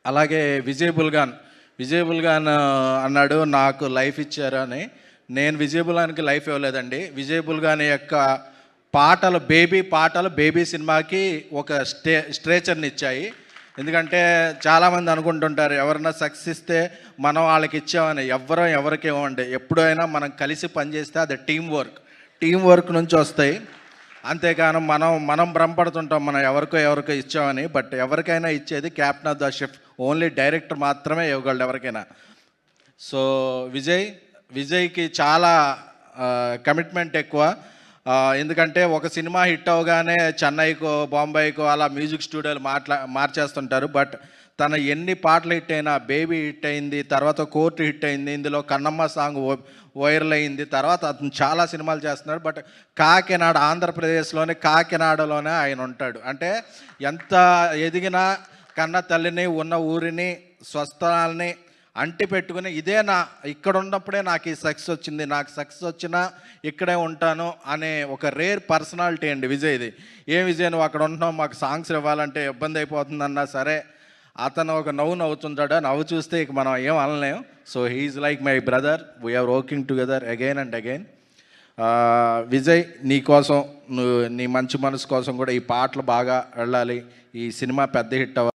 అలాగే విజయ్ బుల్గాన్ అన్నాడు నాకు లైఫ్ ఇచ్చారు అని. నేను విజయ్ బుల్గాన్కి లైఫ్ ఇవ్వలేదండి. విజయ్ బుల్గాన్ యొక్క పాటలు బేబీ సినిమాకి ఒక స్ట్రేచర్ని ఇచ్చాయి. ఎందుకంటే చాలామంది అనుకుంటుంటారు ఎవరైనా సక్సెస్ ఇస్తే మనం వాళ్ళకి ఇచ్చామని. ఎవరికి ఇవ్వండి. ఎప్పుడైనా మనం కలిసి పనిచేస్తే అది టీం వర్క్ నుంచి వస్తాయి. అంతేకాను మనం భ్రమపడుతుంటాం మనం ఎవరికో ఇచ్చామని. బట్ ఎవరికైనా ఇచ్చేది captain of the ship. Only director మాత్రమే ఇవ్వగలడు ఎవరికైనా. సో విజయ్కి చాలా కమిట్మెంట్ ఎక్కువ. ఎందుకంటే ఒక సినిమా హిట్ అవగానే చెన్నైకో బాంబేకో అలా మ్యూజిక్ స్టూడియోలు మార్చేస్తుంటారు. బట్ తన ఎన్ని పాటలు హిట్ అయినా, బేబీ హిట్ అయింది, తర్వాత కోర్టు హిట్ అయింది, ఇందులో కన్నమ్మ సాంగ్ వైరల్ అయింది, తర్వాత అతను చాలా సినిమాలు చేస్తున్నాడు. బట్ ఆంధ్రప్రదేశ్లోని కాకినాడలోనే ఆయన ఉంటాడు. అంటే ఎంత ఎదిగినా కన్న తల్లిని, ఉన్న ఊరిని, స్వస్థలాల్ని అంటి పెట్టుకుని ఇక్కడ ఉన్నప్పుడే నాకు ఈ సక్సెస్ వచ్చింది, నాకు సక్సెస్ వచ్చినా ఇక్కడే ఉంటాను అనే ఒక రేర్ పర్సనాలిటీ అండి విజయ్ది. విజయ్ నువ్వు అక్కడ ఉంటున్నావు, మాకు సాంగ్స్ ఇవ్వాలంటే ఇబ్బంది అయిపోతుందన్నా సరే అతను ఒక నవ్వుతుంటాడు. నవ్వు చూస్తే ఇక మనం ఏం అనలేం. So he's like my brother. We are working together again and again. Vijay నీ కోసం, నీ మంచి మనసు కోసం కూడా ఈ పాటలు బాగా వెళ్ళాలి, ఈ సినిమా పెద్ద హిట్ అవ్వాలి.